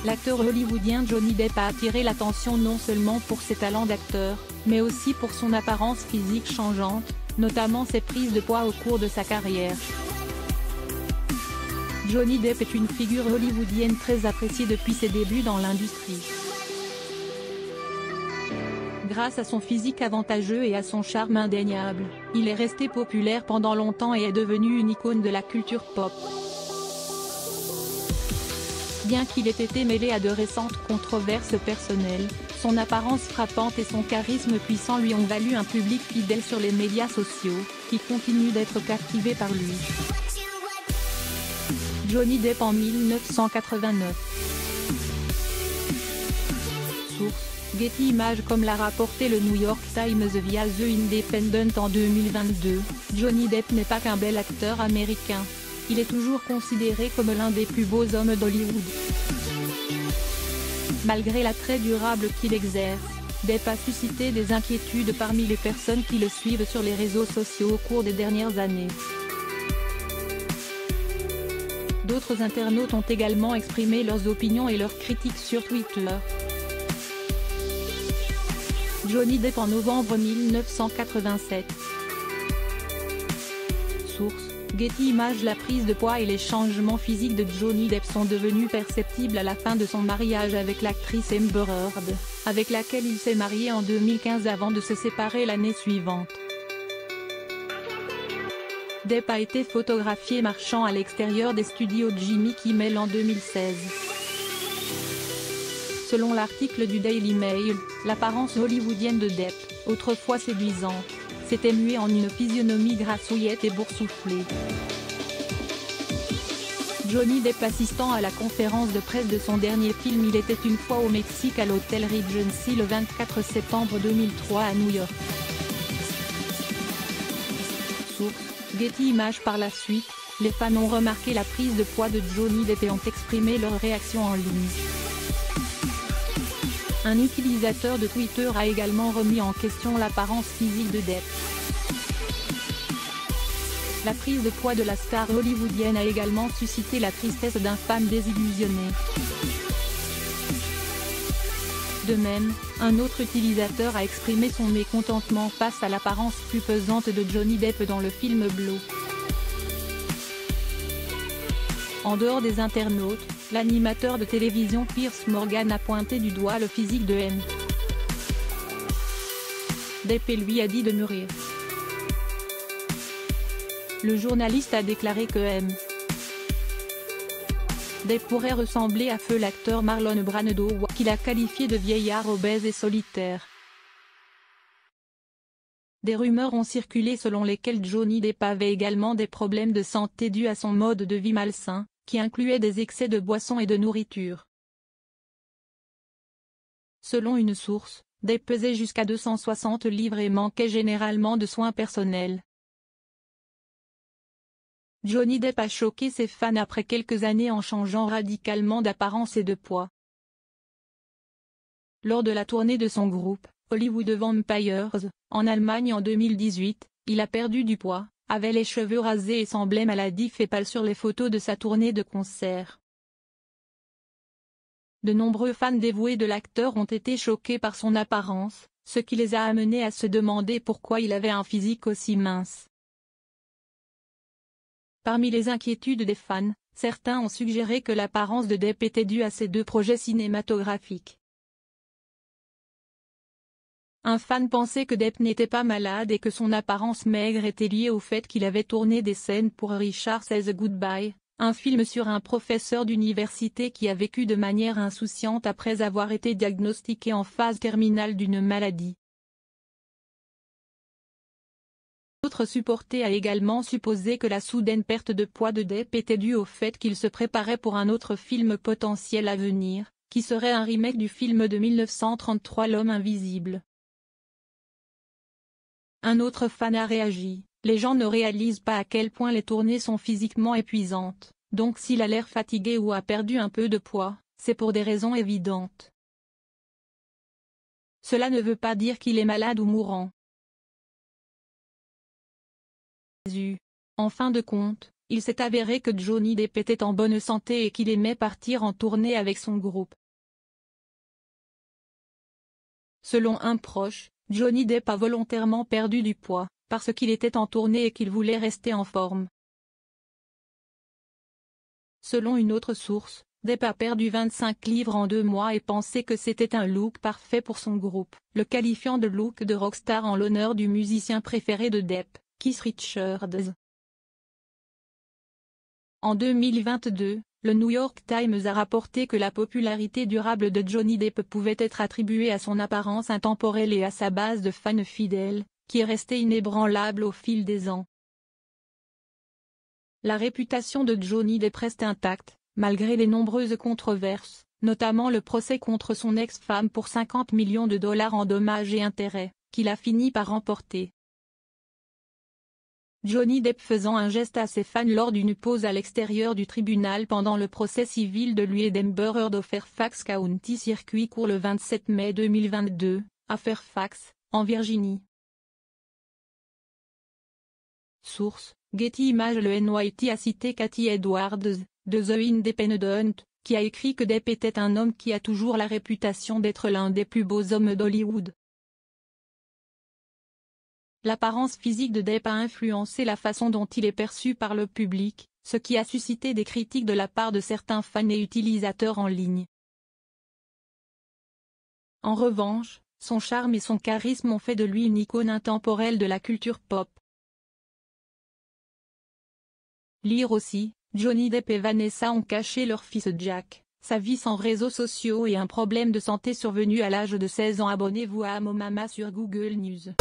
L'acteur hollywoodien Johnny Depp a attiré l'attention non seulement pour ses talents d'acteur, mais aussi pour son apparence physique changeante, notamment ses prises de poids au cours de sa carrière. Johnny Depp est une figure hollywoodienne très appréciée depuis ses débuts dans l'industrie. Grâce à son physique avantageux et à son charme indéniable, il est resté populaire pendant longtemps et est devenu une icône de la culture pop. Bien qu'il ait été mêlé à de récentes controverses personnelles, son apparence frappante et son charisme puissant lui ont valu un public fidèle sur les médias sociaux, qui continue d'être captivé par lui. Johnny Depp en 1989. Source: Getty Images. Comme l'a rapporté le New York Times via The Independent en 2022, Johnny Depp n'est pas qu'un bel acteur américain. Il est toujours considéré comme l'un des plus beaux hommes d'Hollywood. Malgré l'attrait durable qu'il exerce, Depp a suscité des inquiétudes parmi les personnes qui le suivent sur les réseaux sociaux au cours des dernières années. D'autres internautes ont également exprimé leurs opinions et leurs critiques sur Twitter. Johnny Depp en novembre 1987. Source: Getty Images. La prise de poids et les changements physiques de Johnny Depp sont devenus perceptibles à la fin de son mariage avec l'actrice Amber Heard, avec laquelle il s'est marié en 2015 avant de se séparer l'année suivante. Depp a été photographié marchant à l'extérieur des studios Jimmy Kimmel en 2016. Selon l'article du Daily Mail, l'apparence hollywoodienne de Depp, autrefois séduisante, s'était muée en une physionomie grassouillette et boursouflée. Johnny Depp assistant à la conférence de presse de son dernier film Il était une fois au Mexique à l'hôtel Regency le 24 septembre 2003 à New York. Source: Getty Images. Par la suite, les fans ont remarqué la prise de poids de Johnny Depp et ont exprimé leur réaction en ligne. Un utilisateur de Twitter a également remis en question l'apparence physique de Depp. La prise de poids de la star hollywoodienne a également suscité la tristesse d'un fan désillusionné. De même, un autre utilisateur a exprimé son mécontentement face à l'apparence plus pesante de Johnny Depp dans le film Blow. En dehors des internautes, l'animateur de télévision Piers Morgan a pointé du doigt le physique de M. Depp et lui a dit de mûrir. Le journaliste a déclaré que M. Depp pourrait ressembler à feu l'acteur Marlon Brando, qu'il a qualifié de vieillard obèse et solitaire. Des rumeurs ont circulé selon lesquelles Johnny Depp avait également des problèmes de santé dus à son mode de vie malsain, qui incluait des excès de boissons et de nourriture. Selon une source, Depp pesait jusqu'à 260 livres et manquait généralement de soins personnels. Johnny Depp a choqué ses fans après quelques années en changeant radicalement d'apparence et de poids. Lors de la tournée de son groupe, Hollywood Vampires, en Allemagne en 2018, il a perdu du poids, avait les cheveux rasés et semblait maladif et pâle sur les photos de sa tournée de concert. De nombreux fans dévoués de l'acteur ont été choqués par son apparence, ce qui les a amenés à se demander pourquoi il avait un physique aussi mince. Parmi les inquiétudes des fans, certains ont suggéré que l'apparence de Depp était due à ses deux projets cinématographiques. Un fan pensait que Depp n'était pas malade et que son apparence maigre était liée au fait qu'il avait tourné des scènes pour Richard Says Goodbye, un film sur un professeur d'université qui a vécu de manière insouciante après avoir été diagnostiqué en phase terminale d'une maladie. D'autres supporters a également supposé que la soudaine perte de poids de Depp était due au fait qu'il se préparait pour un autre film potentiel à venir, qui serait un remake du film de 1933 L'Homme Invisible. Un autre fan a réagi: les gens ne réalisent pas à quel point les tournées sont physiquement épuisantes, donc s'il a l'air fatigué ou a perdu un peu de poids, c'est pour des raisons évidentes. Cela ne veut pas dire qu'il est malade ou mourant. En fin de compte, il s'est avéré que Johnny Depp était en bonne santé et qu'il aimait partir en tournée avec son groupe. Selon un proche, Johnny Depp a volontairement perdu du poids, parce qu'il était en tournée et qu'il voulait rester en forme. Selon une autre source, Depp a perdu 25 livres en 2 mois et pensait que c'était un look parfait pour son groupe, le qualifiant de look de rockstar en l'honneur du musicien préféré de Depp, Keith Richards. En 2022, le New York Times a rapporté que la popularité durable de Johnny Depp pouvait être attribuée à son apparence intemporelle et à sa base de fans fidèles, qui est restée inébranlable au fil des ans. La réputation de Johnny Depp reste intacte, malgré les nombreuses controverses, notamment le procès contre son ex-femme pour 50 millions de dollars en dommages et intérêts, qu'il a fini par remporter. Johnny Depp faisant un geste à ses fans lors d'une pause à l'extérieur du tribunal pendant le procès civil de lui et d'Amber Heard au Fairfax County Circuit Court le 27 mai 2022, à Fairfax, en Virginie. Source: Getty Images. Le NYT a cité Cathy Edwards, de The Independent, qui a écrit que Depp était un homme qui a toujours la réputation d'être l'un des plus beaux hommes d'Hollywood. L'apparence physique de Depp a influencé la façon dont il est perçu par le public, ce qui a suscité des critiques de la part de certains fans et utilisateurs en ligne. En revanche, son charme et son charisme ont fait de lui une icône intemporelle de la culture pop. Lire aussi, Johnny Depp et Vanessa ont caché leur fils Jack, sa vie sans réseaux sociaux et un problème de santé survenu à l'âge de 16 ans. Abonnez-vous à Amomama sur Google News.